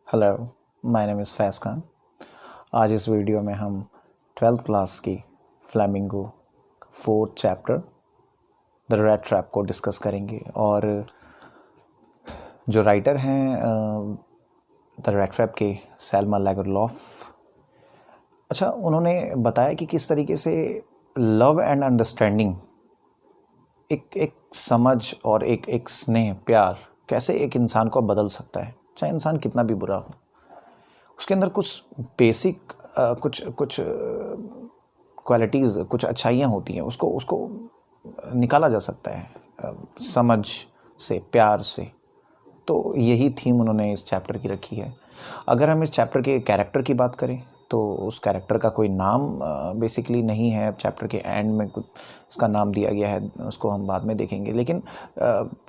Hello, my name is फैज़ खान। आज इस video में हम 12th क्लास की flamingo 4th chapter the rat trap को डिस्कस करेंगे। और जो राइटर हैं द रैट ट्रैप के सेल्मा लागरलॉफ, अच्छा, उन्होंने बताया कि किस तरीके से लव एंड अंडरस्टैंडिंग, एक समझ और एक स्नेह प्यार कैसे एक इंसान को बदल सकता है, चाहे इंसान कितना भी बुरा हो। उसके अंदर कुछ बेसिक कुछ क्वालिटीज़, कुछ अच्छाइयाँ होती हैं, उसको उसको निकाला जा सकता है समझ से, प्यार से। तो यही थीम उन्होंने इस चैप्टर की रखी है। अगर हम इस चैप्टर के कैरेक्टर की बात करें तो उस कैरेक्टर का कोई नाम बेसिकली नहीं है। चैप्टर के एंड में कुछ उसका नाम दिया गया है, उसको हम बाद में देखेंगे। लेकिन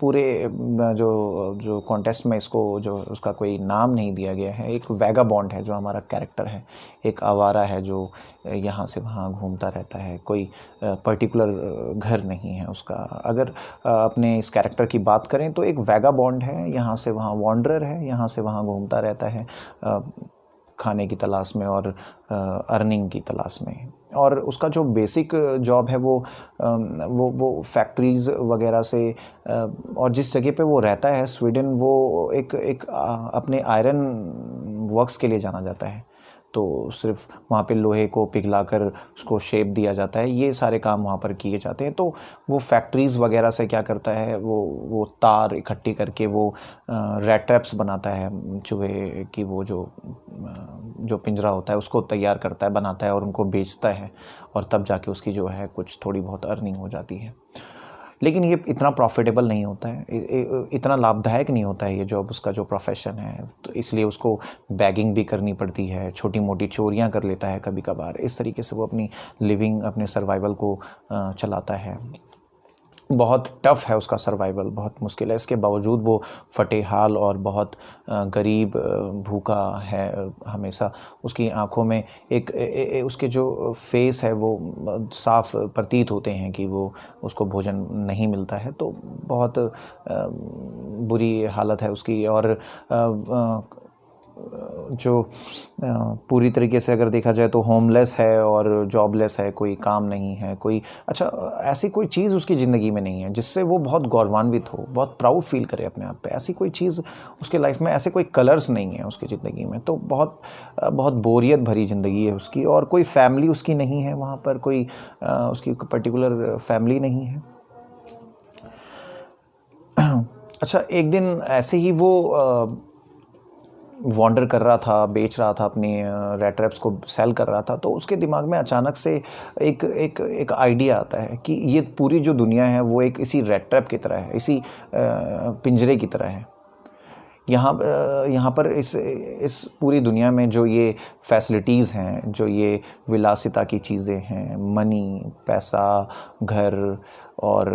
पूरे जो कॉन्टेस्ट में इसको जो उसका कोई नाम नहीं दिया गया है। एक वैगाबॉन्ड है जो हमारा कैरेक्टर है, एक आवारा है जो यहाँ से वहाँ घूमता रहता है, कोई पर्टिकुलर घर नहीं है उसका। अगर अपने इस कैरेक्टर की बात करें तो एक वैगाबॉन्ड है, यहाँ से वहाँ वॉन्डरर है, यहाँ से वहाँ घूमता रहता है खाने की तलाश में और अर्निंग की तलाश में। और उसका जो बेसिक जॉब है वो फैक्ट्रीज़ वगैरह से और जिस जगह पे वो रहता है स्वीडन, वो एक अपने आयरन वर्क्स के लिए जाना जाता है। तो सिर्फ वहाँ पे लोहे को पिघलाकर उसको शेप दिया जाता है, ये सारे काम वहाँ पर किए जाते हैं। तो वो फैक्ट्रीज़ वगैरह से क्या करता है, वो तार इकट्ठी करके वो रैट ट्रैप्स बनाता है, चूहे की वो जो पिंजरा होता है उसको तैयार करता है, बनाता है और उनको बेचता है। और तब जाके उसकी जो है कुछ थोड़ी बहुत अर्निंग हो जाती है। लेकिन ये इतना प्रॉफिटेबल नहीं होता है, इतना लाभदायक नहीं होता है ये जॉब, उसका जो प्रोफेशन है। तो इसलिए उसको बैगिंग भी करनी पड़ती है, छोटी मोटी चोरियां कर लेता है कभी कभार। इस तरीके से वो अपनी लिविंग, अपने सर्वाइवल को चलाता है। बहुत टफ़ है उसका सर्वाइवल, बहुत मुश्किल है। इसके बावजूद वो फटे हाल और बहुत गरीब, भूखा है हमेशा। उसकी आंखों में उसके जो फेस है वो साफ प्रतीत होते हैं कि वो उसको भोजन नहीं मिलता है। तो बहुत बुरी हालत है उसकी। और जो पूरी तरीके से अगर देखा जाए तो होमलेस है और जॉबलेस है, कोई काम नहीं है, कोई ऐसी कोई चीज़ उसकी ज़िंदगी में नहीं है जिससे वो बहुत गौरवान्वित हो, बहुत प्राउड फील करे अपने आप पे। ऐसी कोई चीज़ उसके लाइफ में, ऐसे कोई कलर्स नहीं है उसकी ज़िंदगी में। तो बहुत बहुत बोरियत भरी ज़िंदगी है उसकी। और कोई फैमिली उसकी नहीं है वहाँ पर, कोई उसकी पर्टिकुलर फैमिली नहीं है। अच्छा, एक दिन ऐसे ही वो वॉन्डर कर रहा था, बेच रहा था, अपनी रैट ट्रैप्स को सेल कर रहा था। तो उसके दिमाग में अचानक से एक आइडिया आता है कि ये पूरी जो दुनिया है वो एक इसी रैट ट्रैप की तरह है, इसी पिंजरे की तरह है। यहाँ पर इस पूरी दुनिया में जो ये फैसिलिटीज़ हैं, जो ये विलासिता की चीज़ें हैं, मनी, पैसा, घर और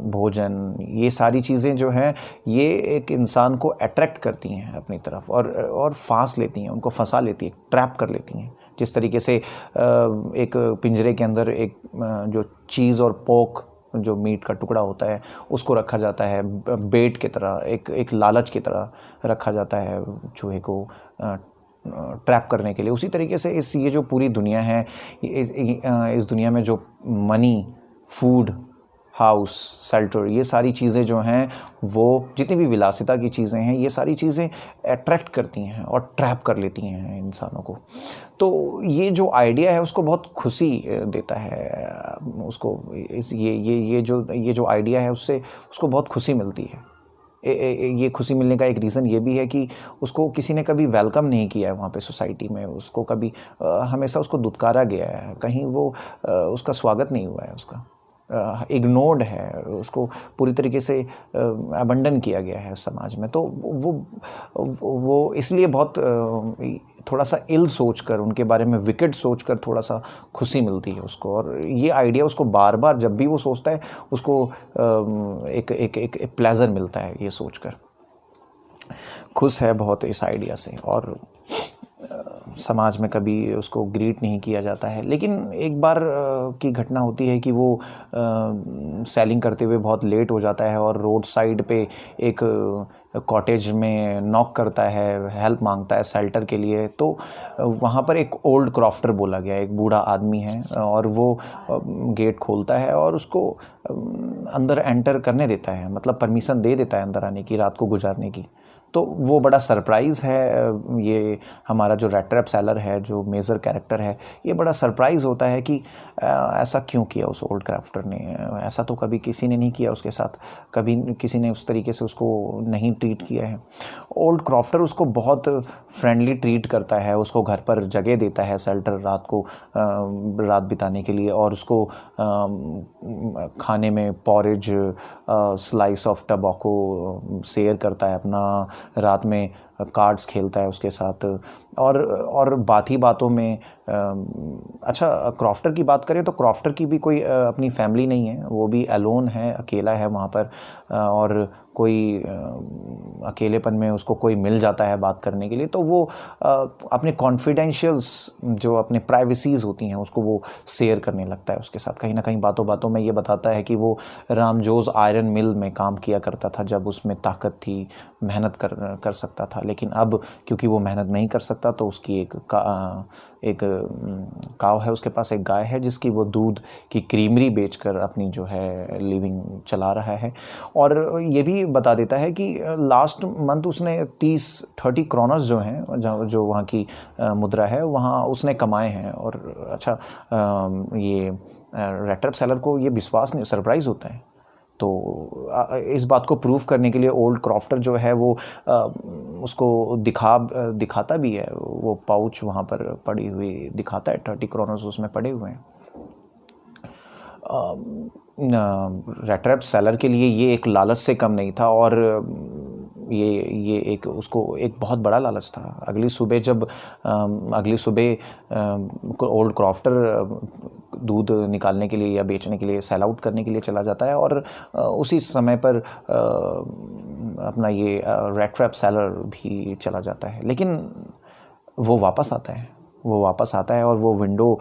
भोजन, ये सारी चीज़ें जो हैं ये एक इंसान को अट्रैक्ट करती हैं अपनी तरफ और फांस लेती हैं, उनको फंसा लेती हैं, ट्रैप कर लेती हैं। जिस तरीके से एक पिंजरे के अंदर एक जो चीज़ और पोक, जो मीट का टुकड़ा होता है, उसको रखा जाता है बेट की तरह, एक लालच की तरह रखा जाता है चूहे को ट्रैप करने के लिए। उसी तरीके से ये जो पूरी दुनिया है, इस दुनिया में जो मनी, फूड, हाउस, शेल्टर, ये सारी चीज़ें जो हैं, वो जितनी भी विलासिता की चीज़ें हैं, ये सारी चीज़ें अट्रैक्ट करती हैं और ट्रैप कर लेती हैं इंसानों को। तो ये जो आइडिया है उसको बहुत खुशी देता है उसको। ये जो आइडिया है उससे उसको बहुत खुशी मिलती है। ये खुशी मिलने का एक रीज़न ये भी है कि उसको किसी ने कभी वेलकम नहीं किया है वहाँ पे सोसाइटी में। उसको कभी हमेशा उसको दुत्कारा गया है, कहीं वो उसका स्वागत नहीं हुआ है, उसका इग्नोर्ड है, उसको पूरी तरीके से अबंडन किया गया है समाज में। तो वो इसलिए बहुत थोड़ा सा इल सोचकर, उनके बारे में विकेट सोचकर थोड़ा सा खुशी मिलती है उसको। और ये आइडिया उसको बार बार जब भी वो सोचता है उसको एक प्लेजर मिलता है, ये सोचकर खुश है बहुत इस आइडिया से। और समाज में कभी उसको ग्रीट नहीं किया जाता है। लेकिन एक बार की घटना होती है कि वो सेलिंग करते हुए बहुत लेट हो जाता है और रोड साइड पे एक कॉटेज में नॉक करता है, हेल्प मांगता है शेल्टर के लिए, तो वहाँ पर एक ओल्ड क्रॉफ्टर बोला गया, एक बूढ़ा आदमी है और वो गेट खोलता है और उसको अंदर एंटर करने देता है, मतलब परमिशन दे देता है अंदर आने की, रात को गुजारने की। तो वो बड़ा सरप्राइज़ है। ये हमारा जो रेड ट्रैप सेलर है, जो मेजर कैरेक्टर है, ये बड़ा सरप्राइज़ होता है कि ऐसा क्यों किया उस ओल्ड क्राफ्टर ने। ऐसा तो कभी किसी ने नहीं किया उसके साथ, कभी किसी ने उस तरीके से उसको नहीं ट्रीट किया है। ओल्ड क्राफ्टर उसको बहुत फ्रेंडली ट्रीट करता है, उसको घर पर जगह देता है शेल्टर, रात को रात बिताने के लिए, और उसको खाने में पॉरेज, स्लाइस ऑफ टबाको शेयर करता है अपना, रात में कार्ड्स खेलता है उसके साथ। और बात ही बातों में अच्छा, क्रॉफ्टर की बात करें तो क्रॉफ्टर की भी कोई अपनी फैमिली नहीं है, वो भी अलोन है, अकेला है वहाँ पर। और कोई अकेलेपन में उसको कोई मिल जाता है बात करने के लिए, तो वो अपने कॉन्फिडेंशियल्स, जो अपने प्राइवेसीज़ होती हैं, उसको वो शेयर करने लगता है उसके साथ। कहीं ना कहीं बातों बातों में ये बताता है कि वो रामजोस आयरन मिल में काम किया करता था जब उसमें ताकत थी, मेहनत कर सकता था, लेकिन अब क्योंकि वो मेहनत नहीं कर सकता तो उसकी एक काव है उसके पास, एक गाय है जिसकी वो दूध की क्रीमरी बेचकर अपनी जो है लिविंग चला रहा है। और ये भी बता देता है कि लास्ट मंथ उसने 30 क्रोनर्स जो हैं, जो वहाँ की मुद्रा है, वहाँ उसने कमाए हैं। और अच्छा, ये रेड ट्रैप सेलर को ये विश्वास नहीं, सरप्राइज़ होता है। तो इस बात को प्रूव करने के लिए ओल्ड क्रॉफ्टर जो है वो उसको दिखाता भी है, वो पाउच वहाँ पर पड़ी हुई दिखाता है, 30 क्रोनर्स उसमें पड़े हुए हैं। रेड ट्रैप सेलर के लिए ये एक लालच से कम नहीं था, और ये एक उसको एक बहुत बड़ा लालच था। अगली सुबह ओल्ड क्रॉफ्टर दूध निकालने के लिए या बेचने के लिए, सेल आउट करने के लिए चला जाता है, और उसी समय पर अपना ये रेड ट्रैप सेलर भी चला जाता है। लेकिन वो वापस आता है और वो विंडो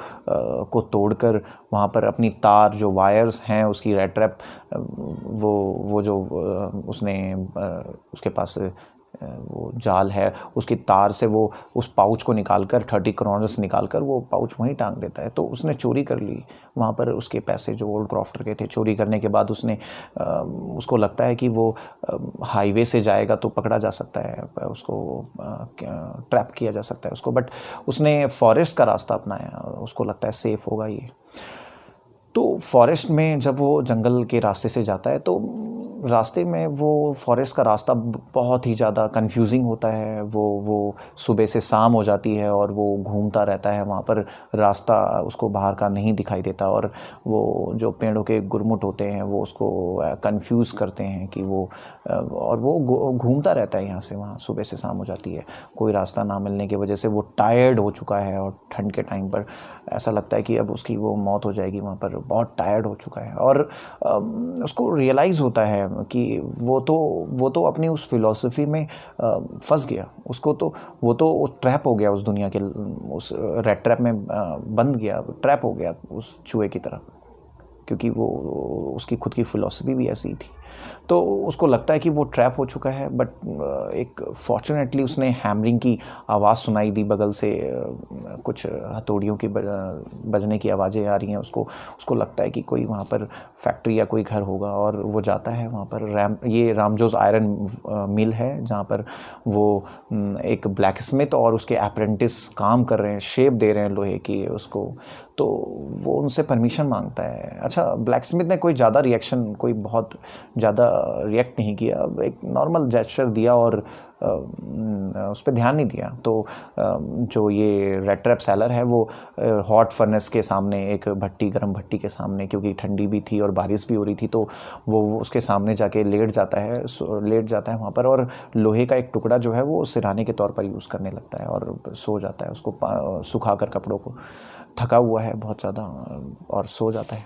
को तोड़कर वहाँ पर अपनी तार, जो वायर्स हैं उसकी, रेड ट्रैप वो जो उसने उसके पास वो जाल है, उसकी तार से वो उस पाउच को निकालकर 30 क्रोनर्स निकालकर वो पाउच वहीं टांग देता है। तो उसने चोरी कर ली वहाँ पर, उसके पैसे जो ओल्ड क्रॉफ्टर के थे। चोरी करने के बाद उसको लगता है कि वो हाईवे से जाएगा तो पकड़ा जा सकता है, उसको ट्रैप किया जा सकता है उसको, बट उसने फॉरेस्ट का रास्ता अपनाया, उसको लगता है सेफ़ होगा ये। तो फॉरेस्ट में जब वो जंगल के रास्ते से जाता है, तो रास्ते में वो फॉरेस्ट का रास्ता बहुत ही ज़्यादा कंफ्यूजिंग होता है। वो सुबह से शाम हो जाती है और वो घूमता रहता है वहाँ पर, रास्ता उसको बाहर का नहीं दिखाई देता, और वो जो पेड़ों के गुरमुट होते हैं वो उसको कंफ्यूज करते हैं कि और वो घूमता रहता है यहाँ से वहाँ। सुबह से शाम हो जाती है, कोई रास्ता ना मिलने की वजह से वो टायर्ड हो चुका है, और ठंड के टाइम पर ऐसा लगता है कि अब उसकी वो मौत हो जाएगी वहाँ पर, बहुत टायर्ड हो चुका है। और उसको रियलाइज़ होता है कि वो तो अपनी उस फिलॉसफी में फंस गया, वो तो ट्रैप हो गया उस दुनिया के, उस रेड ट्रैप में बंद गया, ट्रैप हो गया उस चूहे की तरह, क्योंकि वो उसकी खुद की फिलॉसफी भी ऐसी थी। तो उसको लगता है कि वो ट्रैप हो चुका है, बट एक फॉर्चुनेटली उसने हैमरिंग की आवाज़ सुनाई दी बगल से, कुछ हथौड़ियों की बजने की आवाज़ें आ रही हैं। उसको लगता है कि कोई वहाँ पर फैक्ट्री या कोई घर होगा, और वो जाता है वहाँ पर। ये रामजोस आयरन मिल है जहाँ पर वो एक ब्लैक स्मिथ और उसके अप्रेंटिस काम कर रहे हैं, शेप दे रहे हैं लोहे की उसको। तो वो उनसे परमिशन मांगता है। अच्छा, ब्लैक स्मिथ ने कोई बहुत ज़्यादा रिएक्ट नहीं किया, एक नॉर्मल जेस्चर दिया और उस पर ध्यान नहीं दिया। तो जो ये रेड ट्रैप सेलर है वो हॉट फर्नेस के सामने, एक गर्म भट्टी के सामने, क्योंकि ठंडी भी थी और बारिश भी हो रही थी, तो वो उसके सामने जाके लेट जाता है वहाँ पर, और लोहे का एक टुकड़ा जो है वो सिरहाने के तौर पर यूज़ करने लगता है और सो जाता है, उसको सुखाकर कपड़ों को। थका हुआ है बहुत ज़्यादा और सो जाता है।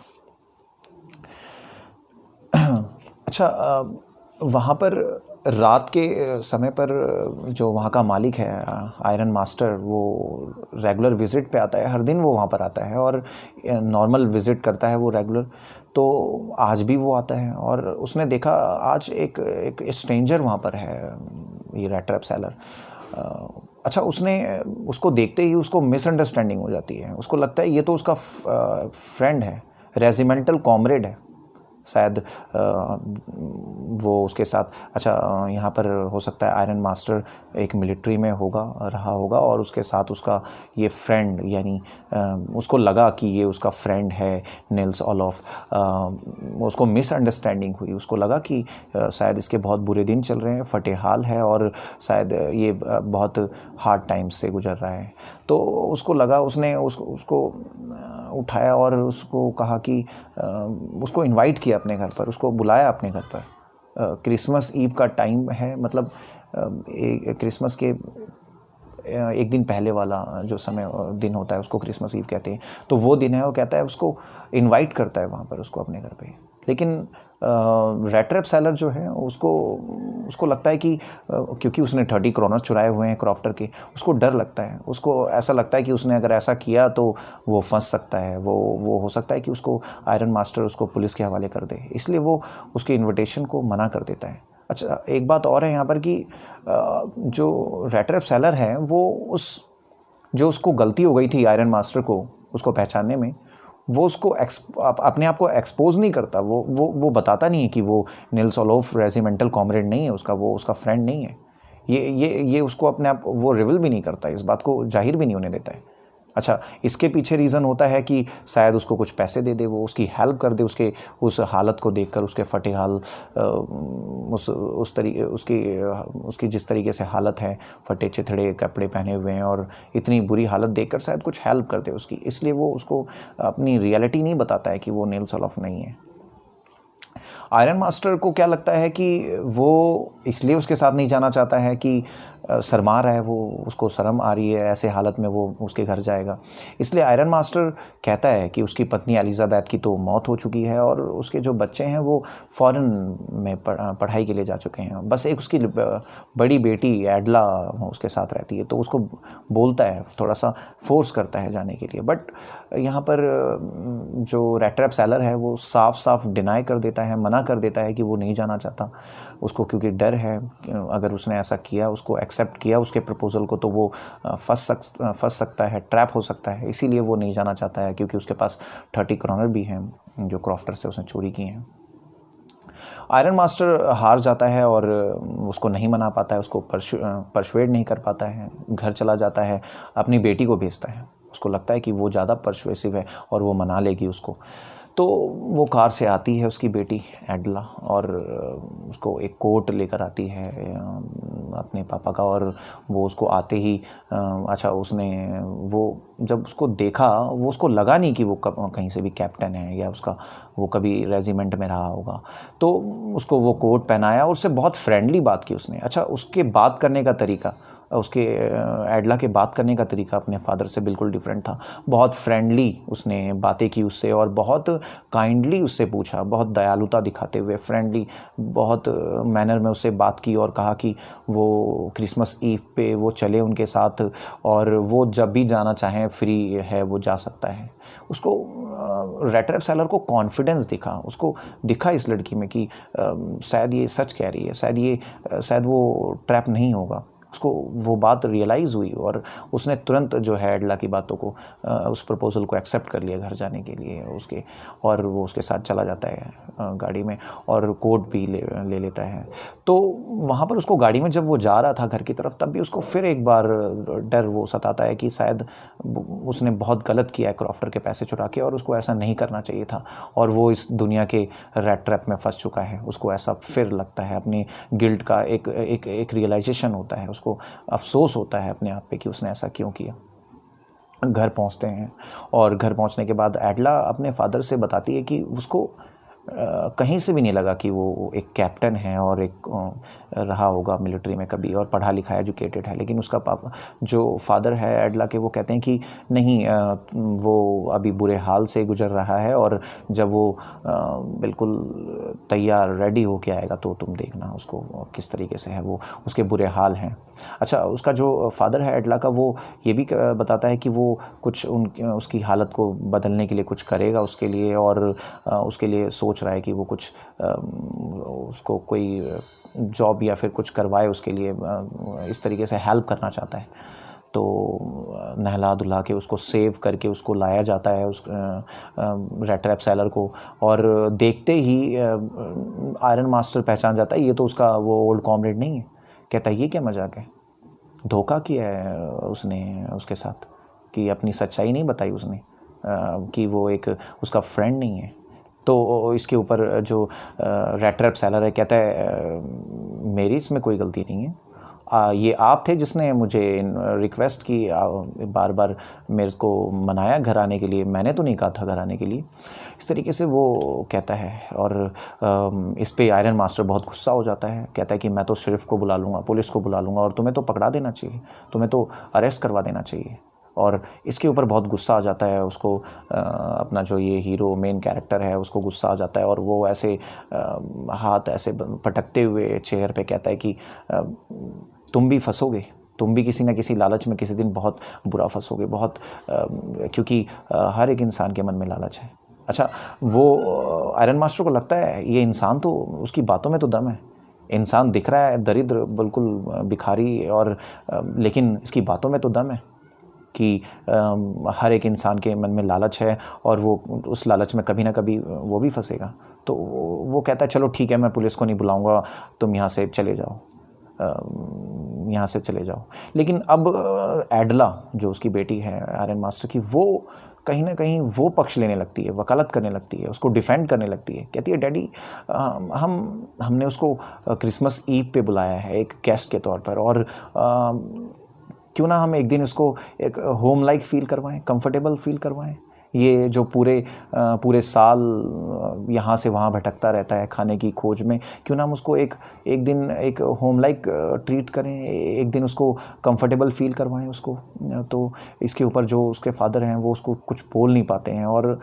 अच्छा, वहाँ पर रात के समय पर जो वहाँ का मालिक है आयरन मास्टर, वो रेगुलर विज़िट पे आता है, हर दिन वो वहाँ पर आता है और नॉर्मल विज़िट करता है वो रेगुलर। तो आज भी वो आता है और उसने देखा आज एक स्ट्रेंजर वहाँ पर है, ये रैट ट्रैप सेलर। अच्छा, उसने उसको देखते ही उसको मिसअंडरस्टैंडिंग हो जाती है, उसको लगता है ये तो उसका फ्रेंड है, रेजिमेंटल कॉमरेड है शायद। वो उसके साथ, अच्छा यहाँ पर हो सकता है आयरन मास्टर एक मिलिट्री में रहा होगा और उसके साथ उसका ये फ्रेंड, यानी उसको लगा कि ये उसका फ्रेंड है निल्स ओलोफ। उसको मिसअंडरस्टैंडिंग हुई, उसको लगा कि शायद इसके बहुत बुरे दिन चल रहे हैं, फटे हाल है और शायद ये बहुत हार्ड टाइम्स से गुजर रहा है। तो उसको लगा, उसने उसको उठाया और उसको कहा कि उसको इनवाइट किया अपने घर पर, उसको बुलाया अपने घर पर। क्रिसमस ईव का टाइम है, मतलब क्रिसमस के एक दिन पहले वाला जो समय दिन होता है उसको क्रिसमस ईव कहते हैं। तो वो दिन है, वो कहता है उसको इनवाइट करता है वहाँ पर उसको अपने घर पे। लेकिन रैट ट्रैप सेलर जो है उसको लगता है कि क्योंकि उसने 30 क्रोनर्स चुराए हुए हैं क्रॉफ्टर के, उसको डर लगता है, उसको ऐसा लगता है कि उसने अगर ऐसा किया तो वो फंस सकता है, वो हो सकता है कि उसको आयरन मास्टर उसको पुलिस के हवाले कर दे, इसलिए वो उसके इन्विटेशन को मना कर देता है। अच्छा, एक बात और है यहाँ पर कि जो रैट ट्रैप सेलर है वो जो उसको गलती हो गई थी आयरन मास्टर को उसको पहचानने में, वो उसको अपने आप को एक्सपोज नहीं करता, वो बताता नहीं है कि वो निल्स ओलोफ रेजिमेंटल कॉमरेड नहीं है उसका, वो उसका फ्रेंड नहीं है। ये उसको अपने आप वो रिवील भी नहीं करता, इस बात को जाहिर भी नहीं होने देता है। अच्छा, इसके पीछे रीज़न होता है कि शायद उसको कुछ पैसे दे दे, वो उसकी हेल्प कर दे, उसके उस हालत को देखकर, उसके फटे हाल, उसकी जिस तरीके से हालत है, फटे चिथड़े कपड़े पहने हुए हैं और इतनी बुरी हालत देखकर शायद कुछ हेल्प कर दे उसकी, इसलिए वो उसको अपनी रियलिटी नहीं बताता है कि वो निल्स ओलोफ नहीं है। आयरन मास्टर को क्या लगता है कि वो इसलिए उसके साथ नहीं जाना चाहता है कि शर्मा रहा है, वो उसको शर्म आ रही है, ऐसे हालत में वो उसके घर जाएगा। इसलिए आयरन मास्टर कहता है कि उसकी पत्नी एलिजाबेथ की तो मौत हो चुकी है और उसके जो बच्चे हैं वो फॉरेन में पढ़ाई के लिए जा चुके हैं, बस एक उसकी बड़ी बेटी एडला उसके साथ रहती है। तो उसको बोलता है, थोड़ा सा फोर्स करता है जाने के लिए, बट यहाँ पर जो रैट ट्रैप सेलर है वो साफ साफ डिनाई कर देता है, मना कर देता है कि वो नहीं जाना चाहता उसको, क्योंकि डर है अगर उसने ऐसा किया, उसको एक्सेप्ट किया उसके प्रपोज़ल को, तो वो फंस सकता है, ट्रैप हो सकता है, इसीलिए वो नहीं जाना चाहता है, क्योंकि उसके पास 30 क्रोनर भी हैं जो क्रॉफ्टर से उसने चोरी की हैं। आयरन मास्टर हार जाता है और उसको नहीं मना पाता है, उसको परसुएड नहीं कर पाता है, घर चला जाता है, अपनी बेटी को भेजता है, उसको लगता है कि वो ज़्यादा परसुएसिव है और वो मना लेगी उसको। तो वो कार से आती है उसकी बेटी एडला और उसको एक कोट लेकर आती है अपने पापा का, और वो उसको आते ही अच्छा, उसने वो जब उसको देखा, वो उसको लगा नहीं कि वो कहीं से भी कैप्टन है या वो कभी रेजिमेंट में रहा होगा। तो उसको वो कोट पहनाया और उससे बहुत फ्रेंडली बात की उसने। अच्छा, उसके बात करने का तरीका, उसके एडला के बात करने का तरीका अपने फादर से बिल्कुल डिफरेंट था। बहुत फ्रेंडली उसने बातें की उससे और बहुत काइंडली उससे पूछा, बहुत दयालुता दिखाते हुए फ्रेंडली बहुत मैनर में उससे बात की और कहा कि वो क्रिसमस ईव पे वो चले उनके साथ और वो जब भी जाना चाहें फ्री है, वो जा सकता है। उसको रैट ट्रैप सेलर को कॉन्फिडेंस दिखा, उसको दिखा इस लड़की में कि शायद ये सच कह रही है, शायद वो ट्रैप नहीं होगा। उसको वो बात रियलाइज़ हुई और उसने तुरंत जो है एडला की बातों को, उस प्रपोज़ल को एक्सेप्ट कर लिया घर जाने के लिए उसके, और वो उसके साथ चला जाता है गाड़ी में और कोट भी ले लेता है। तो वहाँ पर उसको गाड़ी में जब वो जा रहा था घर की तरफ, तब भी उसको फिर एक बार डर वो सताता है कि शायद उसने बहुत गलत किया है क्रॉफ्टर के पैसे चुरा के, और उसको ऐसा नहीं करना चाहिए था, और वो इस दुनिया के रैट ट्रैप में फंस चुका है। उसको ऐसा फिर लगता है, अपनी गिल्ट का एक रियलाइजेशन होता है, उसको अफसोस होता है अपने आप पे कि उसने ऐसा क्यों किया। घर पहुंचते हैं और घर पहुंचने के बाद एडला अपने फादर से बताती है कि उसको कहीं से भी नहीं लगा कि वो एक कैप्टन है और एक रहा होगा मिलिट्री में कभी और पढ़ा लिखा एजुकेटेड है। लेकिन उसका पापा जो फादर है एडला के, वो कहते हैं कि नहीं, वो अभी बुरे हाल से गुजर रहा है और जब वो बिल्कुल तैयार रेडी होके आएगा तो तुम देखना उसको किस तरीके से है, वो उसके बुरे हाल हैं। अच्छा, उसका जो फादर है एडला का, वो ये भी बताता है कि वो कुछ उसकी हालत को बदलने के लिए कुछ करेगा उसके लिए, और उसके लिए सोच रहा है कि वो कुछ उसको कोई जॉब या फिर कुछ करवाए उसके लिए, इस तरीके से हेल्प करना चाहता है। तो नहला धुला के उसको सेव करके उसको लाया जाता है उस रैट ट्रैप सेलर को, और देखते ही आयरन मास्टर पहचान जाता है ये तो उसका वो ओल्ड कॉमरेड नहीं है। कहता है ये क्या मजाक है, धोखा किया है उसने उसके साथ, कि अपनी सच्चाई नहीं बताई उसने, कि वो एक उसका फ्रेंड नहीं है। तो इसके ऊपर जो रैट ट्रैप सेलर है कहता है मेरी इसमें कोई गलती नहीं है, ये आप थे जिसने मुझे रिक्वेस्ट की, बार बार मेरे को मनाया घर आने के लिए, मैंने तो नहीं कहा था घर आने के लिए। इस तरीके से वो कहता है, और इस पे आयरन मास्टर बहुत गुस्सा हो जाता है। कहता है कि मैं तो शरीफ को बुला लूँगा, पुलिस को बुला लूँगा, और तुम्हें तो पकड़ा देना चाहिए, तुम्हें तो अरेस्ट करवा देना चाहिए। और इसके ऊपर बहुत गुस्सा आ जाता है उसको, अपना जो ये हीरो मेन कैरेक्टर है उसको गुस्सा आ जाता है, और वो ऐसे हाथ ऐसे पटकते हुए चेयर पे कहता है कि तुम भी फंसोगे, तुम भी किसी न किसी लालच में किसी दिन बहुत बुरा फंसोगे, बहुत क्योंकि हर एक इंसान के मन में लालच है। अच्छा, वो आयरन मास्टर को लगता है ये इंसान तो, उसकी बातों में तो दम है, इंसान दिख रहा है दरिद्र बिल्कुल भिखारी, और लेकिन इसकी बातों में तो दम है कि हर एक इंसान के मन में लालच है, और वो उस लालच में कभी ना कभी वो भी फंसेगा। तो वो कहता है चलो ठीक है, मैं पुलिस को नहीं बुलाऊंगा, तुम यहाँ से चले जाओ, यहाँ से चले जाओ। लेकिन अब एडला जो उसकी बेटी है आयरन मास्टर की, वो कहीं ना कहीं वो पक्ष लेने लगती है, वकालत करने लगती है, उसको डिफेंड करने लगती है। कहती है डैडी, हमने उसको क्रिसमस ईव पे बुलाया है एक गेस्ट के तौर पर, और क्यों ना हम एक दिन उसको एक होम लाइक फील करवाएं, कंफर्टेबल फील करवाएं। ये जो पूरे साल यहाँ से वहाँ भटकता रहता है खाने की खोज में, क्यों ना हम उसको एक दिन एक होम लाइक ट्रीट करें, एक दिन उसको कंफर्टेबल फील करवाएं उसको। तो इसके ऊपर जो उसके फादर हैं वो उसको कुछ बोल नहीं पाते हैं, और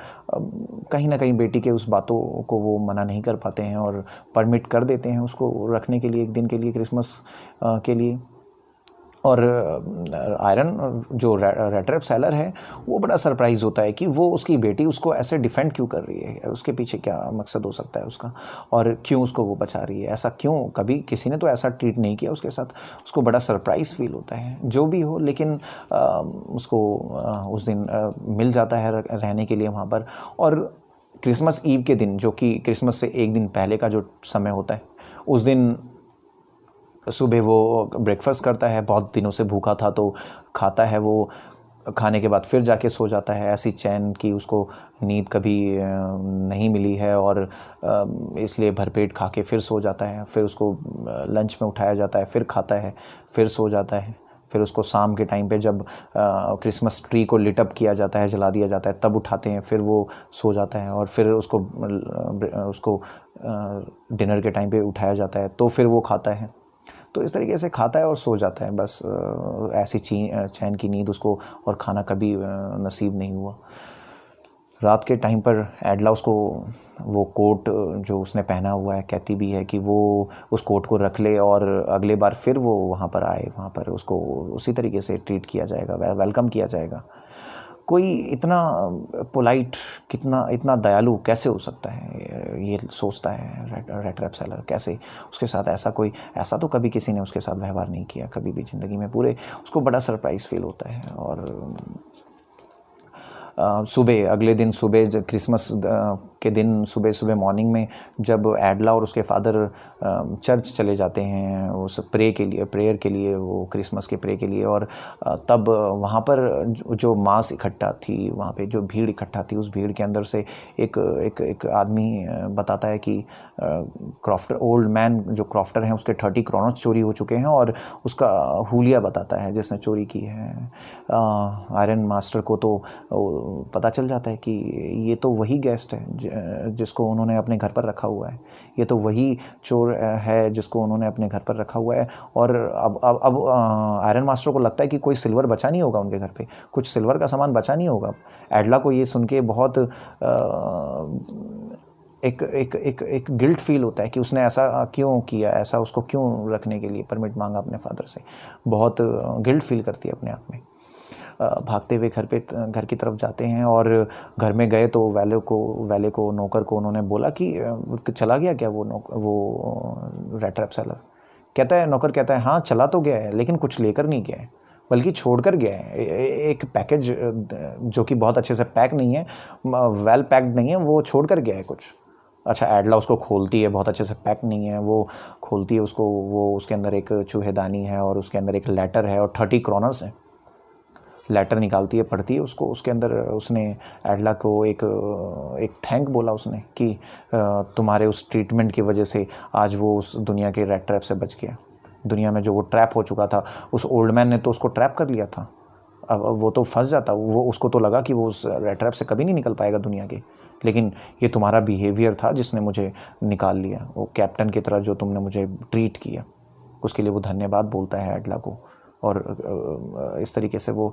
कहीं ना कहीं बेटी के उस बातों को वो मना नहीं कर पाते हैं, और परमिट कर देते हैं उसको रखने के लिए एक दिन के लिए, क्रिसमस के लिए। और आयरन जो रैट ट्रैप सेलर है वो बड़ा सरप्राइज़ होता है कि वो उसकी बेटी उसको ऐसे डिफेंड क्यों कर रही है, उसके पीछे क्या मकसद हो सकता है उसका, और क्यों उसको वो बचा रही है, ऐसा क्यों, कभी किसी ने तो ऐसा ट्रीट नहीं किया उसके साथ। उसको बड़ा सरप्राइज़ फील होता है, जो भी हो, लेकिन उसको उस दिन मिल जाता है रहने के लिए वहाँ पर। और क्रिसमस ईव के दिन, जो कि क्रिसमस से एक दिन पहले का जो समय होता है, उस दिन सुबह वो ब्रेकफास्ट करता है, बहुत दिनों से भूखा था तो खाता है, वो खाने के बाद फिर जाके सो जाता है। ऐसी चैन की उसको नींद कभी नहीं मिली है, और इसलिए भरपेट खा के फिर सो जाता है। फिर उसको लंच में उठाया जाता है, फिर खाता है, फिर सो जाता है। फिर उसको शाम के टाइम पे जब क्रिसमस ट्री को लिट अप किया जाता है, जला दिया जाता है, तब उठाते हैं, फिर वो सो जाता है। और फिर उसको डिनर के टाइम पे उठाया जाता है, तो फिर वो खाता है। तो इस तरीके से खाता है और सो जाता है, बस ऐसी चैन की नींद उसको और खाना कभी नसीब नहीं हुआ। रात के टाइम पर एडला उसको वो कोट जो उसने पहना हुआ है, कहती भी है कि वो उस कोट को रख ले, और अगले बार फिर वो वहाँ पर आए, वहाँ पर उसको उसी तरीके से ट्रीट किया जाएगा, वेलकम किया जाएगा। कोई इतना पोलाइट, इतना दयालु कैसे हो सकता है, ये सोचता है रैट ट्रैप सेलर। कैसे उसके साथ ऐसा तो कभी किसी ने उसके साथ व्यवहार नहीं किया कभी भी ज़िंदगी में। पूरे उसको बड़ा सरप्राइज़ फील होता है। और अगले दिन सुबह, क्रिसमस के दिन सुबह मॉर्निंग में जब एडला और उसके फादर चर्च चले जाते हैं उस प्रेयर के लिए, वो क्रिसमस के प्रे के लिए, और तब वहाँ पर जो मास इकट्ठा थी, वहाँ पे जो भीड़ इकट्ठा थी, उस भीड़ के अंदर से एक आदमी बताता है कि क्रॉफ्टर, ओल्ड मैन जो क्रॉफ्टर हैं, उसके 30 क्रॉनर्स चोरी हो चुके हैं, और उसका हुलिया बताता है जिसने चोरी की है। आयरन मास्टर को तो पता चल जाता है कि ये तो वही गेस्ट है जिसको उन्होंने अपने घर पर रखा हुआ है, ये तो वही चोर है जिसको उन्होंने अपने घर पर रखा हुआ है। और अब आयरन मास्टर को लगता है कि कोई सिल्वर बचा नहीं होगा उनके घर पे, कुछ सिल्वर का सामान बचा नहीं होगा। एडला को ये सुन के बहुत एक गिल्ट फील होता है कि उसने ऐसा क्यों किया, ऐसा उसको क्यों रखने के लिए परमिट मांगा अपने फादर से। बहुत गिल्ट फील करती है अपने आप में। भागते हुए घर की तरफ जाते हैं और घर में गए तो वैले को नौकर को उन्होंने बोला कि चला गया क्या वो रैट ट्रैप सेलर। नौकर कहता है हाँ चला तो गया है, लेकिन कुछ लेकर नहीं गया है, बल्कि छोड़कर गया है। एक पैकेज जो कि बहुत अच्छे से पैक नहीं है, वेल पैक्ड नहीं है, वो छोड़कर गया है कुछ। अच्छा, एडला उसको खोलती है, बहुत अच्छे से पैक नहीं है, वो खोलती है उसको, वो उसके अंदर एक चूहेदानी है और उसके अंदर एक लेटर है और 30 क्रोनर्स हैं। लेटर निकालती है, पढ़ती है उसको, उसके अंदर उसने एडला को एक थैंक बोला उसने कि तुम्हारे उस ट्रीटमेंट की वजह से आज वो उस दुनिया के रैट ट्रैप से बच गया। दुनिया में जो वो ट्रैप हो चुका था, उस ओल्ड मैन ने तो उसको ट्रैप कर लिया था। अब वो तो फंस जाता, वो उसको तो लगा कि वो उस रैट ट्रैप से कभी नहीं निकल पाएगा दुनिया के, लेकिन ये तुम्हारा बिहेवियर था जिसने मुझे निकाल लिया। वो कैप्टन की तरह जो तुमने मुझे ट्रीट किया, उसके लिए वो धन्यवाद बोलता है एडला को। और इस तरीके से वो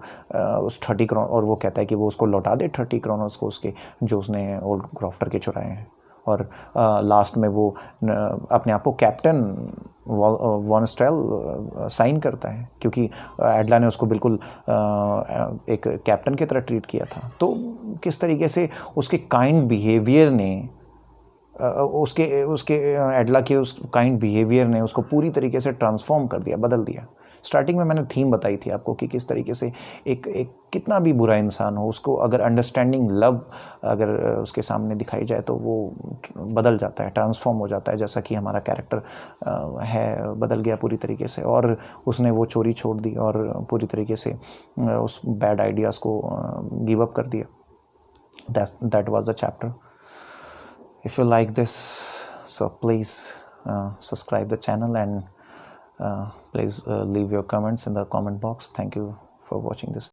उस 30 क्रोन, और वो कहता है कि वो उसको लौटा दे 30 क्रोनर्स को उसके, जो उसने ओल्ड क्रॉफ्टर के चुराए हैं। और लास्ट में वो अपने आप को कैप्टन वॉन स्ट्रेल साइन करता है, क्योंकि एडला ने उसको बिल्कुल एक कैप्टन की तरह ट्रीट किया था। तो किस तरीके से उसके काइंड बिहेवियर ने उसके एडला के उस काइंड बिहेवियर ने उसको पूरी तरीके से ट्रांसफॉर्म कर दिया, बदल दिया। स्टार्टिंग में मैंने थीम बताई थी आपको कि किस तरीके से एक कितना भी बुरा इंसान हो, उसको अगर अंडरस्टैंडिंग लव अगर उसके सामने दिखाई जाए तो वो बदल जाता है, ट्रांसफॉर्म हो जाता है, जैसा कि हमारा कैरेक्टर है, बदल गया पूरी तरीके से। और उसने वो चोरी छोड़ दी और पूरी तरीके से उस बैड आइडियाज़ को गिव अप कर दिया। That was the chapter. If you like this, so please subscribe the channel and please leave your comments in the comment box. Thank you for watching this.